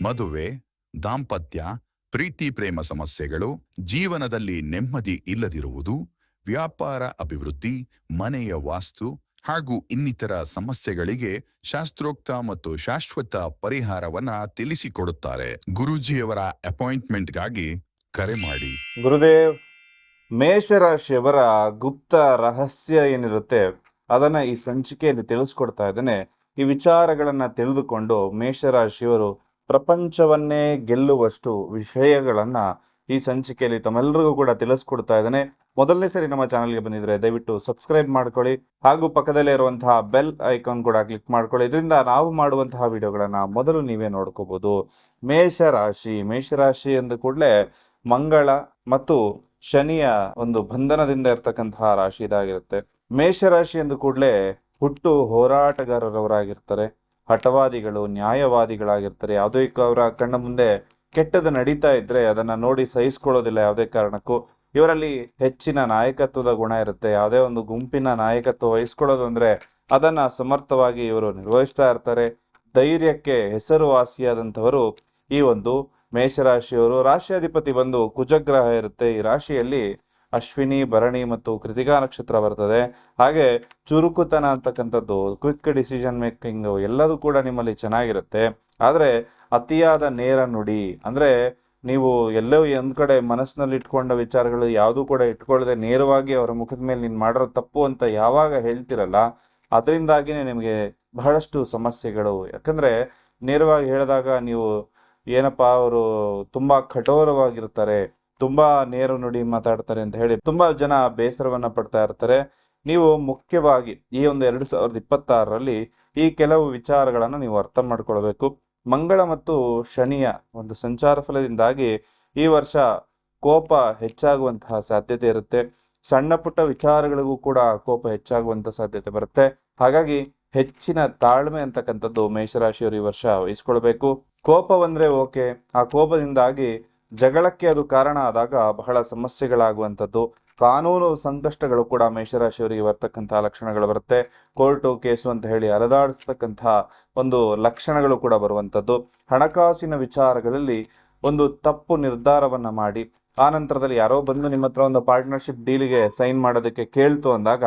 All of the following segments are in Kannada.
ಮದುವೆ, ದಾಂಪತ್ಯ, ಪ್ರೀತಿ ಪ್ರೇಮ ಸಮಸ್ಯೆಗಳು, ಜೀವನದಲ್ಲಿ ನೆಮ್ಮದಿ ಇಲ್ಲದಿರುವುದು, ವ್ಯಾಪಾರ ಅಭಿವೃದ್ಧಿ, ಮನೆಯ ವಾಸ್ತು ಹಾಗೂ ಇನ್ನಿತರ ಸಮಸ್ಯೆಗಳಿಗೆ ಶಾಸ್ತ್ರೋಕ್ತ ಮತ್ತು ಶಾಶ್ವತ ಪರಿಹಾರವನ್ನ ತಿಳಿಸಿಕೊಡುತ್ತಾರೆ. ಗುರೂಜಿಯವರ ಅಪಾಯಿಂಟ್ಮೆಂಟ್ಗಾಗಿ ಕರೆ ಮಾಡಿ. ಗುರುದೇವ್, ಮೇಷರಾಶಿಯವರ ಗುಪ್ತ ರಹಸ್ಯ ಏನಿರುತ್ತೆ ಅದನ್ನ ಈ ಸಂಚಿಕೆಯಲ್ಲಿ ತಿಳಿಸ್ಕೊಡ್ತಾ ಇದ್ದೇನೆ. ಈ ವಿಚಾರಗಳನ್ನ ತಿಳಿದುಕೊಂಡು ಮೇಷರಾಶಿಯವರು ಪ್ರಪಂಚವನ್ನೇ ಗೆಲ್ಲುವಷ್ಟು ವಿಷಯಗಳನ್ನ ಈ ಸಂಚಿಕೆಯಲ್ಲಿ ತಮ್ಮೆಲ್ಲರಿಗೂ ಕೂಡ ತಿಳಿಸ್ಕೊಡ್ತಾ ಇದ್ದೇನೆ. ಮೊದಲನೇ ಸರಿ ನಮ್ಮ ಚಾನಲ್ಗೆ ಬಂದಿದ್ರೆ ದಯವಿಟ್ಟು ಸಬ್ಸ್ಕ್ರೈಬ್ ಮಾಡ್ಕೊಳ್ಳಿ, ಹಾಗೂ ಪಕ್ಕದಲ್ಲೇ ಇರುವಂತಹ ಬೆಲ್ ಐಕಾನ್ ಕೂಡ ಕ್ಲಿಕ್ ಮಾಡ್ಕೊಳ್ಳಿ. ಇದರಿಂದ ನಾವು ಮಾಡುವಂತಹ ವಿಡಿಯೋಗಳನ್ನ ಮೊದಲು ನೀವೇ ನೋಡ್ಕೋಬಹುದು. ಮೇಷರಾಶಿ ಅಂದ ಕೂಡಲೇ ಮಂಗಳ ಮತ್ತು ಶನಿಯ ಒಂದು ಬಂಧನದಿಂದ ಇರ್ತಕ್ಕಂತಹ ರಾಶಿ ಇದಾಗಿರುತ್ತೆ. ಮೇಷರಾಶಿ ಅಂದ ಕೂಡಲೇ ಹುಟ್ಟು ಹೋರಾಟಗಾರರವರಾಗಿರ್ತಾರೆ, ಹಠವಾದಿಗಳು, ನ್ಯಾಯವಾದಿಗಳಾಗಿರ್ತಾರೆ. ಯಾವುದೇ ಅವರ ಕಣ್ಣ ಮುಂದೆ ಕೆಟ್ಟದ್ದು ನಡೀತಾ ಇದ್ರೆ ಅದನ್ನ ನೋಡಿ ಸಹಿಸ್ಕೊಳ್ಳೋದಿಲ್ಲ ಯಾವುದೇ ಕಾರಣಕ್ಕೂ. ಇವರಲ್ಲಿ ಹೆಚ್ಚಿನ ನಾಯಕತ್ವದ ಗುಣ ಇರುತ್ತೆ. ಯಾವುದೇ ಒಂದು ಗುಂಪಿನ ನಾಯಕತ್ವ ವಹಿಸ್ಕೊಳ್ಳೋದು ಅಂದ್ರೆ ಅದನ್ನ ಸಮರ್ಥವಾಗಿ ಇವರು ನಿರ್ವಹಿಸ್ತಾ ಇರ್ತಾರೆ. ಧೈರ್ಯಕ್ಕೆ ಹೆಸರುವಾಸಿಯಾದಂಥವರು ಈ ಒಂದು ಮೇಷರಾಶಿಯವರು. ರಾಶಿಯಾಧಿಪತಿ ಬಂದು ಕುಜಗ್ರಹ ಇರುತ್ತೆ. ಈ ರಾಶಿಯಲ್ಲಿ ಅಶ್ವಿನಿ, ಭರಣಿ ಮತ್ತು ಕೃತಿಕಾ ನಕ್ಷತ್ರ ಬರ್ತದೆ. ಹಾಗೆ ಚುರುಕುತನ ಅಂತಕ್ಕಂಥದ್ದು, ಕ್ವಿಕ್ ಡಿಸಿಷನ್ ಮೇಕಿಂಗ್ ಎಲ್ಲದೂ ಕೂಡ ನಿಮ್ಮಲ್ಲಿ ಚೆನ್ನಾಗಿರುತ್ತೆ. ಆದರೆ ಅತಿಯಾದ ನೇರ ನುಡಿ, ಅಂದ್ರೆ ನೀವು ಎಲ್ಲೋ ಒಂದ್ ಕಡೆ ಮನಸ್ಸಿನಲ್ಲಿ ಇಟ್ಕೊಂಡ ವಿಚಾರಗಳು ಯಾವುದೂ ಕೂಡ ಇಟ್ಕೊಳ್ಳದೆ ನೇರವಾಗಿ ಅವರ ಮುಖದ ಮೇಲೆ ನೀನು ಮಾಡಿರೋ ತಪ್ಪು ಅಂತ ಯಾವಾಗ ಹೇಳ್ತಿರಲ್ಲ, ಅದರಿಂದಾಗಿನೇ ನಿಮಗೆ ಬಹಳಷ್ಟು ಸಮಸ್ಯೆಗಳು. ಯಾಕಂದ್ರೆ ನೇರವಾಗಿ ಹೇಳಿದಾಗ ನೀವು ಏನಪ್ಪಾ ಅವರು ತುಂಬಾ ಕಠೋರವಾಗಿರ್ತಾರೆ, ತುಂಬಾ ನೇರ ನುಡಿ ಮಾತಾಡ್ತಾರೆ ಅಂತ ಹೇಳಿ ತುಂಬಾ ಜನ ಬೇಸರವನ್ನ ಪಡ್ತಾ ಇರ್ತಾರೆ. ನೀವು ಮುಖ್ಯವಾಗಿ ಈ ಒಂದು 2026ರಲ್ಲಿ ಈ ಕೆಲವು ವಿಚಾರಗಳನ್ನ ನೀವು ಅರ್ಥ ಮಾಡ್ಕೊಳ್ಬೇಕು. ಮಂಗಳ ಮತ್ತು ಶನಿಯ ಒಂದು ಸಂಚಾರ ಫಲದಿಂದಾಗಿ ಈ ವರ್ಷ ಕೋಪ ಹೆಚ್ಚಾಗುವಂತಹ ಸಾಧ್ಯತೆ ಇರುತ್ತೆ. ಸಣ್ಣ ಪುಟ್ಟ ವಿಚಾರಗಳಿಗೂ ಕೂಡ ಕೋಪ ಹೆಚ್ಚಾಗುವಂತ ಸಾಧ್ಯತೆ ಬರುತ್ತೆ. ಹಾಗಾಗಿ ಹೆಚ್ಚಿನ ತಾಳ್ಮೆ ಅಂತಕ್ಕಂಥದ್ದು ಮೇಷರಾಶಿಯವರು ಈ ವರ್ಷ ವಹಿಸ್ಕೊಳ್ಬೇಕು. ಕೋಪ ಬಂದ್ರೆ ಓಕೆ, ಆ ಕೋಪದಿಂದಾಗಿ ಜಗಳಕ್ಕೆ ಅದು ಕಾರಣ ಆದಾಗ ಬಹಳ ಸಮಸ್ಯೆಗಳಾಗುವಂಥದ್ದು, ಕಾನೂನು ಸಂಕಷ್ಟಗಳು ಕೂಡ ಮೇಷರಾಶಿಯವರಿಗೆ ಬರ್ತಕ್ಕಂತಹ ಲಕ್ಷಣಗಳು ಬರುತ್ತೆ. ಕೋರ್ಟು ಕೇಸು ಅಂತ ಹೇಳಿ ಅಲದಾಡಿಸ್ತಕ್ಕಂತಹ ಒಂದು ಲಕ್ಷಣಗಳು ಕೂಡ ಬರುವಂಥದ್ದು. ಹಣಕಾಸಿನ ವಿಚಾರಗಳಲ್ಲಿ ಒಂದು ತಪ್ಪು ನಿರ್ಧಾರವನ್ನ ಮಾಡಿ ಆ ನಂತರದಲ್ಲಿ ಯಾರೋ ಬಂದು ನಿಮ್ಮ ಹತ್ರ ಒಂದು ಪಾರ್ಟ್ನರ್ಶಿಪ್ ಡೀಲಿಗೆ ಸೈನ್ ಮಾಡೋದಕ್ಕೆ ಕೇಳ್ತು ಅಂದಾಗ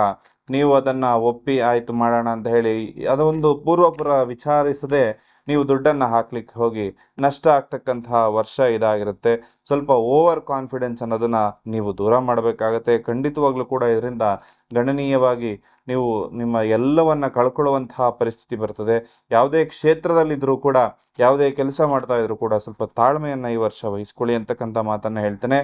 ನೀವು ಅದನ್ನ ಒಪ್ಪಿ ಆಯ್ತು ಮಾಡೋಣ ಅಂತ ಹೇಳಿ ಅದೊಂದು ಪೂರ್ವಪುರ ವಿಚಾರಿಸದೆ ನೀವು ದುಡ್ಡನ್ನು ಹಾಕ್ಲಿಕ್ಕೆ ಹೋಗಿ ನಷ್ಟ ಆಗ್ತಕ್ಕಂತಹ ವರ್ಷ ಇದಾಗಿರುತ್ತೆ. ಸ್ವಲ್ಪ ಓವರ್ ಕಾನ್ಫಿಡೆನ್ಸ್ ಅನ್ನೋದನ್ನ ನೀವು ದೂರ ಮಾಡಬೇಕಾಗತ್ತೆ. ಖಂಡಿತವಾಗ್ಲೂ ಕೂಡ ಇದರಿಂದ ಗಣನೀಯವಾಗಿ ನೀವು ನಿಮ್ಮ ಎಲ್ಲವನ್ನ ಕಳ್ಕೊಳ್ಳುವಂತಹ ಪರಿಸ್ಥಿತಿ ಬರ್ತದೆ. ಯಾವುದೇ ಕ್ಷೇತ್ರದಲ್ಲಿದ್ರೂ ಕೂಡ, ಯಾವುದೇ ಕೆಲಸ ಮಾಡ್ತಾ ಇದ್ರು ಕೂಡ ಸ್ವಲ್ಪ ತಾಳ್ಮೆಯನ್ನ ಈ ವರ್ಷ ವಹಿಸ್ಕೊಳ್ಳಿ ಅಂತಕ್ಕಂಥ ಮಾತನ್ನ ಹೇಳ್ತೇನೆ.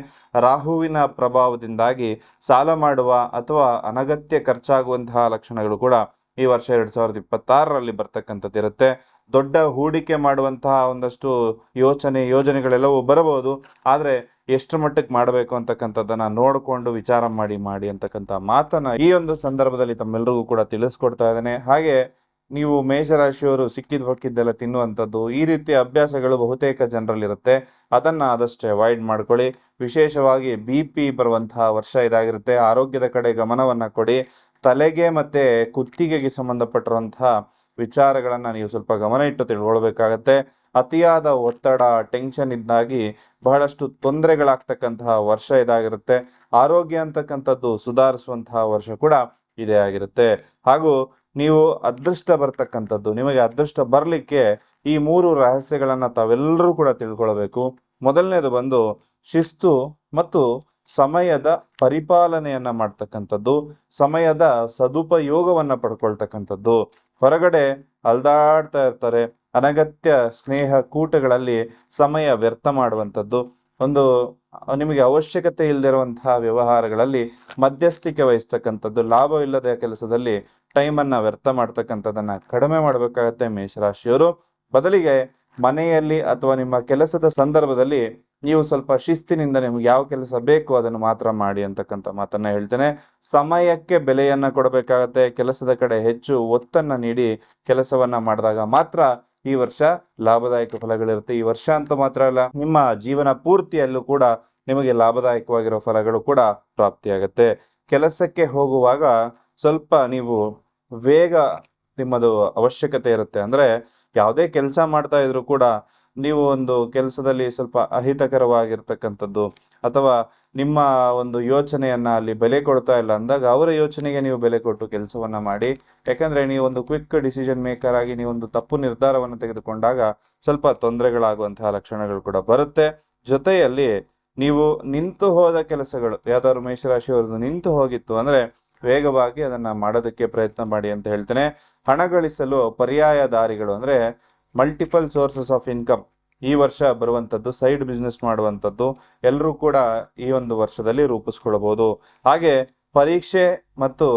ರಾಹುವಿನ ಪ್ರಭಾವದಿಂದಾಗಿ ಸಾಲ ಮಾಡುವ ಅಥವಾ ಅನಗತ್ಯ ಖರ್ಚಾಗುವಂತಹ ಲಕ್ಷಣಗಳು ಕೂಡ ಈ ವರ್ಷ 2026ರಲ್ಲಿ ಬರ್ತಕ್ಕಂಥದ್ದು ಇರುತ್ತೆ. ದೊಡ್ಡ ಹೂಡಿಕೆ ಮಾಡುವಂತಹ ಒಂದಷ್ಟು ಯೋಜನೆಗಳೆಲ್ಲವೂ ಬರಬಹುದು. ಆದರೆ ಎಷ್ಟು ಮಟ್ಟಕ್ಕೆ ಮಾಡಬೇಕು ಅಂತಕ್ಕಂಥದ್ದನ್ನ ನೋಡಿಕೊಂಡು ವಿಚಾರ ಮಾಡಿ ಅಂತಕ್ಕಂಥ ಮಾತನ್ನ ಈ ಒಂದು ಸಂದರ್ಭದಲ್ಲಿ ತಮ್ಮೆಲ್ಲರಿಗೂ ಕೂಡ ತಿಳಿಸ್ಕೊಡ್ತಾ ಇದ್ದೇನೆ. ಹಾಗೆ ನೀವು ಮೇಷರಾಶಿಯವರು ಸಿಕ್ಕಿದ್ ಬಕ್ಕಿದ್ದೆಲ್ಲ ತಿನ್ನುವಂಥದ್ದು, ಈ ರೀತಿಯ ಅಭ್ಯಾಸಗಳು ಬಹುತೇಕ ಜನರಲ್ಲಿರುತ್ತೆ. ಅದನ್ನ ಆದಷ್ಟು ಅವಾಯ್ಡ್ ಮಾಡ್ಕೊಳ್ಳಿ. ವಿಶೇಷವಾಗಿ BP ಬರುವಂತಹ ವರ್ಷ ಇದಾಗಿರುತ್ತೆ. ಆರೋಗ್ಯದ ಕಡೆ ಗಮನವನ್ನ ಕೊಡಿ. ತಲೆಗೆ ಮತ್ತೆ ಕುತ್ತಿಗೆಗೆ ಸಂಬಂಧಪಟ್ಟಿರುವಂತಹ ವಿಚಾರಗಳನ್ನ ನೀವು ಸ್ವಲ್ಪ ಗಮನ ಇಟ್ಟು ತಿಳ್ಕೊಳ್ಬೇಕಾಗತ್ತೆ. ಅತಿಯಾದ ಒತ್ತಡ, ಟೆನ್ಷನ್ ಇದ್ದಾಗಿ ಬಹಳಷ್ಟು ತೊಂದರೆಗಳಾಗ್ತಕ್ಕಂತಹ ವರ್ಷ ಇದಾಗಿರುತ್ತೆ. ಆರೋಗ್ಯ ಅಂತಕ್ಕಂಥದ್ದು ಸುಧಾರಿಸುವಂತಹ ವರ್ಷ ಕೂಡ ಇದೇ ಆಗಿರುತ್ತೆ. ಹಾಗೂ ನೀವು ಅದೃಷ್ಟ ಬರ್ತಕ್ಕಂಥದ್ದು, ನಿಮಗೆ ಅದೃಷ್ಟ ಬರಲಿಕ್ಕೆ ಈ 3 ರಹಸ್ಯಗಳನ್ನ ತಾವೆಲ್ಲರೂ ಕೂಡ ತಿಳ್ಕೊಳ್ಬೇಕು. ಮೊದಲನೇದು ಬಂದು ಶಿಸ್ತು ಮತ್ತು ಸಮಯದ ಪರಿಪಾಲನೆಯನ್ನ ಮಾಡ್ತಕ್ಕಂಥದ್ದು, ಸಮಯದ ಸದುಪಯೋಗವನ್ನ ಪಡ್ಕೊಳ್ತಕ್ಕಂಥದ್ದು. ಹೊರಗಡೆ ಅಲ್ದಾಡ್ತಾ ಇರ್ತಾರೆ, ಅನಗತ್ಯ ಸ್ನೇಹ ಕೂಟಗಳಲ್ಲಿ ಸಮಯ ವ್ಯರ್ಥ ಮಾಡುವಂಥದ್ದು, ಒಂದು ನಿಮಗೆ ಅವಶ್ಯಕತೆ ಇಲ್ಲದಿರುವಂತಹ ವ್ಯವಹಾರಗಳಲ್ಲಿ ಮಧ್ಯಸ್ಥಿಕೆ ವಹಿಸ್ತಕ್ಕಂಥದ್ದು, ಲಾಭವಿಲ್ಲದ ಕೆಲಸದಲ್ಲಿ ಟೈಮನ್ನು ವ್ಯರ್ಥ ಮಾಡ್ತಕ್ಕಂಥದ್ದನ್ನ ಕಡಿಮೆ ಮಾಡಬೇಕಾಗತ್ತೆ ಮೇಷರಾಶಿಯವರು. ಬದಲಿಗೆ ಮನೆಯಲ್ಲಿ ಅಥವಾ ನಿಮ್ಮ ಕೆಲಸದ ಸಂದರ್ಭದಲ್ಲಿ ನೀವು ಸ್ವಲ್ಪ ಶಿಸ್ತಿನಿಂದ ನಿಮ್ಗೆ ಯಾವ ಕೆಲಸ ಬೇಕು ಅದನ್ನು ಮಾತ್ರ ಮಾಡಿ ಅಂತಕ್ಕಂಥ ಮಾತನ್ನ ಹೇಳ್ತೇನೆ. ಸಮಯಕ್ಕೆ ಬೆಲೆಯನ್ನ ಕೊಡಬೇಕಾಗತ್ತೆ. ಕೆಲಸದ ಕಡೆ ಹೆಚ್ಚು ಒತ್ತನ್ನ ನೀಡಿ ಕೆಲಸವನ್ನ ಮಾಡಿದಾಗ ಮಾತ್ರ ಈ ವರ್ಷ ಲಾಭದಾಯಕ ಫಲಗಳಿರುತ್ತೆ. ಈ ವರ್ಷ ಅಂತ ಮಾತ್ರ ಅಲ್ಲ, ನಿಮ್ಮ ಜೀವನ ಪೂರ್ತಿಯಲ್ಲೂ ಕೂಡ ನಿಮಗೆ ಲಾಭದಾಯಕವಾಗಿರೋ ಫಲಗಳು ಕೂಡ ಪ್ರಾಪ್ತಿಯಾಗತ್ತೆ. ಕೆಲಸಕ್ಕೆ ಹೋಗುವಾಗ ಸ್ವಲ್ಪ ನೀವು ವೇಗ ನಿಮ್ಮದು ಅವಶ್ಯಕತೆ ಇರುತ್ತೆ. ಅಂದ್ರೆ ಯಾವುದೇ ಕೆಲಸ ಮಾಡ್ತಾ ಇದ್ರು ಕೂಡ ನೀವು ಒಂದು ಕೆಲಸದಲ್ಲಿ ಸ್ವಲ್ಪ ಅಹಿತಕರವಾಗಿರ್ತಕ್ಕಂಥದ್ದು ಅಥವಾ ನಿಮ್ಮ ಒಂದು ಯೋಚನೆಯನ್ನ ಅಲ್ಲಿ ಬೆಲೆ ಕೊಡ್ತಾ ಇಲ್ಲ ಅಂದಾಗ ಅವರ ಯೋಚನೆಗೆ ನೀವು ಬೆಲೆ ಕೊಟ್ಟು ಕೆಲಸವನ್ನ ಮಾಡಿ. ಯಾಕಂದ್ರೆ ನೀವು ಒಂದು ಕ್ವಿಕ್ ಡಿಸಿಷನ್ ಮೇಕರ್ ಆಗಿ ನೀವೊಂದು ತಪ್ಪು ನಿರ್ಧಾರವನ್ನು ತೆಗೆದುಕೊಂಡಾಗ ಸ್ವಲ್ಪ ತೊಂದರೆಗಳಾಗುವಂತಹ ಲಕ್ಷಣಗಳು ಕೂಡ ಬರುತ್ತೆ. ಜೊತೆಯಲ್ಲಿ ನೀವು ನಿಂತು ಹೋದ ಕೆಲಸಗಳು ಯಾವ್ದಾದ್ರು ಮೇಷರಾಶಿಯವ್ರದ್ದು ನಿಂತು ಹೋಗಿತ್ತು ಅಂದ್ರೆ ವೇಗವಾಗಿ ಅದನ್ನ ಮಾಡೋದಕ್ಕೆ ಪ್ರಯತ್ನ ಮಾಡಿ ಅಂತ ಹೇಳ್ತೇನೆ. ಹಣ ಗಳಿಸಲು ಪರ್ಯಾಯ ದಾರಿಗಳು ಅಂದ್ರೆ ಮಲ್ಟಿಪಲ್ ಸೋರ್ಸಸ್ ಆಫ್ ಇನ್ಕಮ್ ಈ ವರ್ಷ ಬರುವಂಥದ್ದು, ಸೈಡ್ ಬಿಸ್ನೆಸ್ ಮಾಡುವಂಥದ್ದು ಎಲ್ಲರೂ ಕೂಡ ಈ ಒಂದು ವರ್ಷದಲ್ಲಿ ರೂಪಿಸ್ಕೊಳ್ಬಹುದು. ಹಾಗೆ ಪರೀಕ್ಷೆ ಮತ್ತು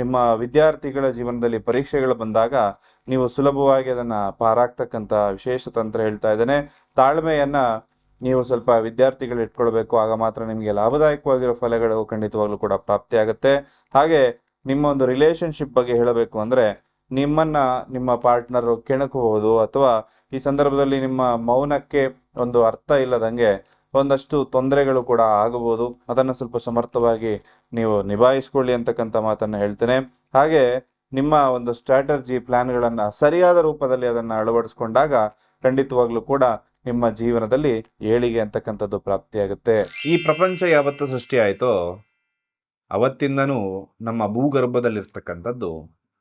ನಿಮ್ಮ ವಿದ್ಯಾರ್ಥಿಗಳ ಜೀವನದಲ್ಲಿ ಪರೀಕ್ಷೆಗಳು ಬಂದಾಗ ನೀವು ಸುಲಭವಾಗಿ ಅದನ್ನ ಪಾರಾಗ್ತಕ್ಕಂಥ ವಿಶೇಷ ತಂತ್ರ ಹೇಳ್ತಾ ಇದ್ದೇನೆ. ತಾಳ್ಮೆಯನ್ನ ನೀವು ಸ್ವಲ್ಪ ವಿದ್ಯಾರ್ಥಿಗಳು ಇಟ್ಕೊಳ್ಬೇಕು, ಆಗ ಮಾತ್ರ ನಿಮಗೆ ಲಾಭದಾಯಕವಾಗಿರೋ ಫಲಗಳು ಖಂಡಿತವಾಗ್ಲೂ ಕೂಡ ಪ್ರಾಪ್ತಿಯಾಗುತ್ತೆ. ಹಾಗೆ ನಿಮ್ಮ ಒಂದು ರಿಲೇಶನ್ಶಿಪ್ ಬಗ್ಗೆ ಹೇಳಬೇಕು ಅಂದ್ರೆ ನಿಮ್ಮನ್ನ ನಿಮ್ಮ ಪಾರ್ಟ್ನರ್ ಕೆಣಕಬಹುದು ಅಥವಾ ಈ ಸಂದರ್ಭದಲ್ಲಿ ನಿಮ್ಮ ಮೌನಕ್ಕೆ ಒಂದು ಅರ್ಥ ಇಲ್ಲದಂಗೆ ಒಂದಷ್ಟು ತೊಂದರೆಗಳು ಕೂಡ ಆಗಬಹುದು. ಅದನ್ನ ಸ್ವಲ್ಪ ಸಮರ್ಥವಾಗಿ ನೀವು ನಿಭಾಯಿಸ್ಕೊಳ್ಳಿ ಅಂತಕ್ಕಂಥ ಮಾತನ್ನ ಹೇಳ್ತೇನೆ. ಹಾಗೆ ನಿಮ್ಮ ಒಂದು ಸ್ಟ್ರಾಟಜಿ ಪ್ಲಾನ್ಗಳನ್ನ ಸರಿಯಾದ ರೂಪದಲ್ಲಿ ಅದನ್ನ ಅಳವಡಿಸ್ಕೊಂಡಾಗ ಖಂಡಿತವಾಗ್ಲೂ ಕೂಡ ನಿಮ್ಮ ಜೀವನದಲ್ಲಿ ಏಳಿಗೆ ಅಂತಕ್ಕಂಥದ್ದು ಪ್ರಾಪ್ತಿಯಾಗುತ್ತೆ. ಈ ಪ್ರಪಂಚ ಯಾವತ್ತು ಸೃಷ್ಟಿ ಆಯ್ತೋ ಅವತ್ತಿಂದನೂ ನಮ್ಮ ಭೂಗರ್ಭದಲ್ಲಿರ್ತಕ್ಕಂಥದ್ದು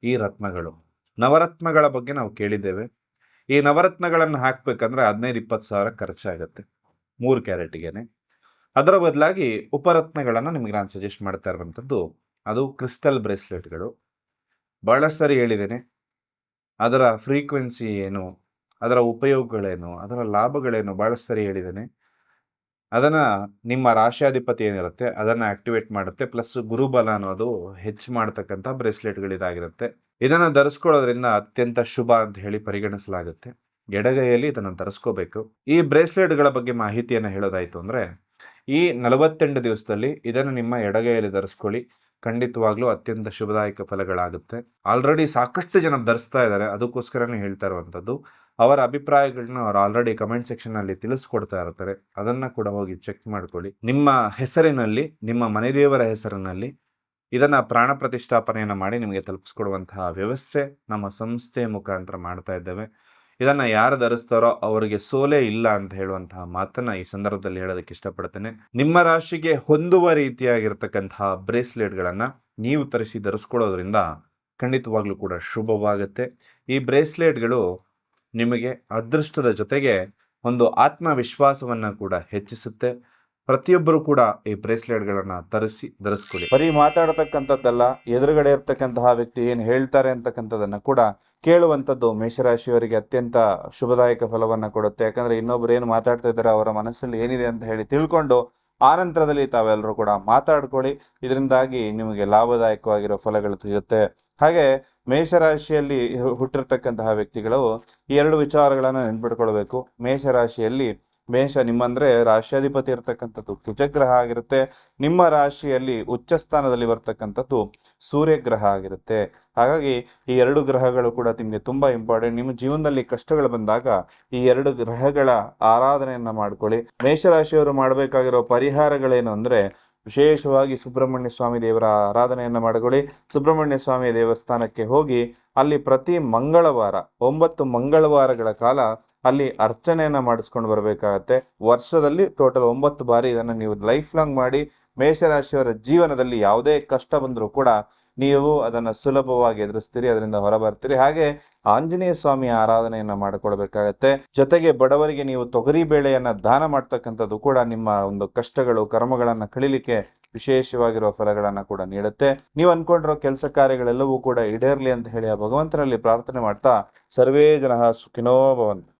ಈ ರತ್ನಗಳು, ನವರತ್ನಗಳ ಬಗ್ಗೆ ನಾವು ಕೇಳಿದ್ದೇವೆ. ಈ ನವರತ್ನಗಳನ್ನು ಹಾಕ್ಬೇಕಂದ್ರೆ 15-20 ಸಾವಿರ ಖರ್ಚಾಗುತ್ತೆ 3 ಕ್ಯಾರೆಟ್ಗೆನೆ. ಅದರ ಬದಲಾಗಿ ಉಪರತ್ನಗಳನ್ನು ನಿಮಗೆ ನಾನು ಸಜೆಸ್ಟ್ ಮಾಡ್ತಾ ಇರುವಂಥದ್ದು ಅದು ಕ್ರಿಸ್ಟಲ್ ಬ್ರೇಸ್ಲೆಟ್ಗಳು. ಬಹಳ ಸರಿ ಹೇಳಿದ್ದೇನೆ, ಅದರ ಫ್ರೀಕ್ವೆನ್ಸಿ ಏನು, ಅದರ ಉಪಯೋಗಗಳೇನು, ಅದರ ಲಾಭಗಳೇನು ಬಹಳ ಸರಿ ಹೇಳಿದ್ದೇನೆ. ಅದನ್ನು ನಿಮ್ಮ ರಾಶಿಯಾಧಿಪತಿ ಏನಿರುತ್ತೆ ಅದನ್ನು ಆಕ್ಟಿವೇಟ್ ಮಾಡುತ್ತೆ. ಪ್ಲಸ್ ಗುರುಬಲ ಅನ್ನೋದು ಹೆಚ್ಚು ಮಾಡ್ತಕ್ಕಂಥ ಬ್ರೇಸ್ಲೆಟ್ಗಳಿದಾಗಿರುತ್ತೆ. ಇದನ್ನು ಧರಿಸ್ಕೊಳ್ಳೋದ್ರಿಂದ ಅತ್ಯಂತ ಶುಭ ಅಂತ ಹೇಳಿ ಪರಿಗಣಿಸಲಾಗುತ್ತೆ. ಎಡಗೈಯಲ್ಲಿ ಇದನ್ನು ಧರಿಸ್ಕೋಬೇಕು. ಈ ಬ್ರೇಸ್ಲೆಟ್ಗಳ ಬಗ್ಗೆ ಮಾಹಿತಿಯನ್ನು ಹೇಳೋದಾಯಿತು ಅಂದರೆ ಈ 48 ದಿವಸದಲ್ಲಿ ಇದನ್ನು ನಿಮ್ಮ ಎಡಗೈಯಲ್ಲಿ ಧರಿಸ್ಕೊಳ್ಳಿ. ಖಂಡಿತವಾಗ್ಲೂ ಅತ್ಯಂತ ಶುಭದಾಯಕ ಫಲಗಳಾಗುತ್ತೆ. ಆಲ್ರೆಡಿ ಸಾಕಷ್ಟು ಜನ ಧರಿಸ್ತಾ ಇದ್ದಾರೆ, ಅದಕ್ಕೋಸ್ಕರನೇ ಹೇಳ್ತಾ ಇರುವಂಥದ್ದು. ಅವರ ಅಭಿಪ್ರಾಯಗಳನ್ನ ಅವ್ರು ಆಲ್ರೆಡಿ ಕಮೆಂಟ್ ಸೆಕ್ಷನಲ್ಲಿ ತಿಳಿಸ್ಕೊಡ್ತಾ ಇರ್ತಾರೆ, ಅದನ್ನು ಕೂಡ ಹೋಗಿ ಚೆಕ್ ಮಾಡ್ಕೊಳ್ಳಿ. ನಿಮ್ಮ ಹೆಸರಿನಲ್ಲಿ, ನಿಮ್ಮ ಮನೆದೇವರ ಹೆಸರಿನಲ್ಲಿ ಇದನ್ನು ಪ್ರಾಣ ಪ್ರತಿಷ್ಠಾಪನೆಯನ್ನು ಮಾಡಿ ನಿಮಗೆ ತಲುಪಿಸ್ಕೊಡುವಂತಹ ವ್ಯವಸ್ಥೆ ನಮ್ಮ ಸಂಸ್ಥೆ ಮುಖಾಂತರ ಮಾಡ್ತಾ ಇದ್ದೇವೆ. ಇದನ್ನು ಯಾರು ಧರಿಸ್ತಾರೋ ಅವರಿಗೆ ಸೋಲೇ ಇಲ್ಲ ಅಂತ ಹೇಳುವಂತಹ ಮಾತನ್ನು ಈ ಸಂದರ್ಭದಲ್ಲಿ ಹೇಳೋದಕ್ಕೆ ಇಷ್ಟಪಡ್ತೇನೆ. ನಿಮ್ಮ ರಾಶಿಗೆ ಹೊಂದುವ ರೀತಿಯಾಗಿರ್ತಕ್ಕಂತಹ ಬ್ರೇಸ್ಲೆಟ್ಗಳನ್ನು ನೀವು ತರಿಸಿ ಧರಿಸ್ಕೊಳ್ಳೋದ್ರಿಂದ ಖಂಡಿತವಾಗ್ಲೂ ಕೂಡ ಶುಭವಾಗುತ್ತೆ. ಈ ಬ್ರೇಸ್ಲೆಟ್ಗಳು ನಿಮಗೆ ಅದೃಷ್ಟದ ಜೊತೆಗೆ ಒಂದು ಆತ್ಮವಿಶ್ವಾಸವನ್ನು ಕೂಡ ಹೆಚ್ಚಿಸುತ್ತೆ. ಪ್ರತಿಯೊಬ್ಬರು ಕೂಡ ಈ ಬ್ರೇಸ್ಲೆಟ್ಗಳನ್ನು ಧರಿಸ್ಕೊಳ್ಳಿ. ಬರೀ ಮಾತಾಡತಕ್ಕಂಥದ್ದಲ್ಲ, ಎದುರುಗಡೆ ಇರ್ತಕ್ಕಂತಹ ವ್ಯಕ್ತಿ ಏನು ಹೇಳ್ತಾರೆ ಅಂತಕ್ಕಂಥದ್ದನ್ನು ಕೂಡ ಕೇಳುವಂಥದ್ದು ಮೇಷರಾಶಿಯವರಿಗೆ ಅತ್ಯಂತ ಶುಭದಾಯಕ ಫಲವನ್ನು ಕೊಡುತ್ತೆ. ಯಾಕಂದ್ರೆ ಇನ್ನೊಬ್ರು ಏನು ಮಾತಾಡ್ತಾ ಇದ್ದಾರೆ, ಅವರ ಮನಸ್ಸಲ್ಲಿ ಏನಿದೆ ಅಂತ ಹೇಳಿ ತಿಳ್ಕೊಂಡು ಆನಂತರದಲ್ಲಿ ತಾವೆಲ್ಲರೂ ಕೂಡ ಮಾತಾಡ್ಕೊಳ್ಳಿ. ಇದರಿಂದಾಗಿ ನಿಮಗೆ ಲಾಭದಾಯಕವಾಗಿರೋ ಫಲಗಳು ಸಿಗುತ್ತೆ. ಹಾಗೆ ಮೇಷರಾಶಿಯಲ್ಲಿ ಹುಟ್ಟಿರ್ತಕ್ಕಂತಹ ವ್ಯಕ್ತಿಗಳು ಈ 2 ವಿಚಾರಗಳನ್ನು ನೆನ್ಪಿಟ್ಕೊಳ್ಬೇಕು. ಮೇಷರಾಶಿಯಲ್ಲಿ ನಿಮ್ಮಂದ್ರೆ ರಾಶಿಯಾಧಿಪತಿ ಇರ್ತಕ್ಕಂಥದ್ದು ಕುಜಗ್ರಹ ಆಗಿರುತ್ತೆ. ನಿಮ್ಮ ರಾಶಿಯಲ್ಲಿ ಉಚ್ಚ ಸ್ಥಾನದಲ್ಲಿ ಬರ್ತಕ್ಕಂಥದ್ದು ಸೂರ್ಯಗ್ರಹ ಆಗಿರುತ್ತೆ. ಹಾಗಾಗಿ ಈ 2 ಗ್ರಹಗಳು ಕೂಡ ನಿಮಗೆ ತುಂಬಾ ಇಂಪಾರ್ಟೆಂಟ್. ನಿಮ್ಮ ಜೀವನದಲ್ಲಿ ಕಷ್ಟಗಳು ಬಂದಾಗ ಈ 2 ಗ್ರಹಗಳ ಆರಾಧನೆಯನ್ನ ಮಾಡ್ಕೊಳ್ಳಿ. ಮೇಷರಾಶಿಯವರು ಮಾಡಬೇಕಾಗಿರೋ ಪರಿಹಾರಗಳೇನು ಅಂದ್ರೆ ವಿಶೇಷವಾಗಿ ಸುಬ್ರಹ್ಮಣ್ಯ ಸ್ವಾಮಿ ದೇವರ ಆರಾಧನೆಯನ್ನ ಮಾಡಿಕೊಳ್ಳಿ. ಸುಬ್ರಹ್ಮಣ್ಯ ಸ್ವಾಮಿ ದೇವಸ್ಥಾನಕ್ಕೆ ಹೋಗಿ ಅಲ್ಲಿ ಪ್ರತಿ ಮಂಗಳವಾರ 9 ಮಂಗಳವಾರಗಳ ಕಾಲ ಅಲ್ಲಿ ಅರ್ಚನೆಯನ್ನ ಮಾಡಿಸ್ಕೊಂಡು ಬರಬೇಕಾಗತ್ತೆ. ವರ್ಷದಲ್ಲಿ ಟೋಟಲ್ 9 ಬಾರಿ ಇದನ್ನು ನೀವು ಲೈಫ್ ಲಾಂಗ್ ಮಾಡಿ ಮೇಷರಾಶಿಯವರ ಜೀವನದಲ್ಲಿ ಯಾವುದೇ ಕಷ್ಟ ಬಂದರೂ ಕೂಡ ನೀವು ಅದನ್ನು ಸುಲಭವಾಗಿ ಎದುರಿಸ್ತೀರಿ, ಅದರಿಂದ ಹೊರಬರ್ತೀರಿ. ಹಾಗೆ ಆಂಜನೇಯ ಸ್ವಾಮಿಯ ಆರಾಧನೆಯನ್ನ ಮಾಡಿಕೊಳ್ಬೇಕಾಗತ್ತೆ. ಜೊತೆಗೆ ಬಡವರಿಗೆ ನೀವು ತೊಗರಿ ಬೇಳೆಯನ್ನ ದಾನ ಮಾಡ್ತಕ್ಕಂಥದ್ದು ಕೂಡ ನಿಮ್ಮ ಒಂದು ಕಷ್ಟಗಳು ಕರ್ಮಗಳನ್ನ ಕಳಿಲಿಕ್ಕೆ ವಿಶೇಷವಾಗಿರುವ ಫಲಗಳನ್ನ ಕೂಡ ನೀಡುತ್ತೆ. ನೀವು ಅನ್ಕೊಂಡಿರೋ ಕೆಲಸ ಕಾರ್ಯಗಳೆಲ್ಲವೂ ಕೂಡ ಈಡೇರ್ಲಿ ಅಂತ ಹೇಳಿ ಆ ಭಗವಂತನಲ್ಲಿ ಪ್ರಾರ್ಥನೆ ಮಾಡ್ತಾ ಸರ್ವೇ ಜನಃ ಸುಖಿನೋ ಭವಂತು.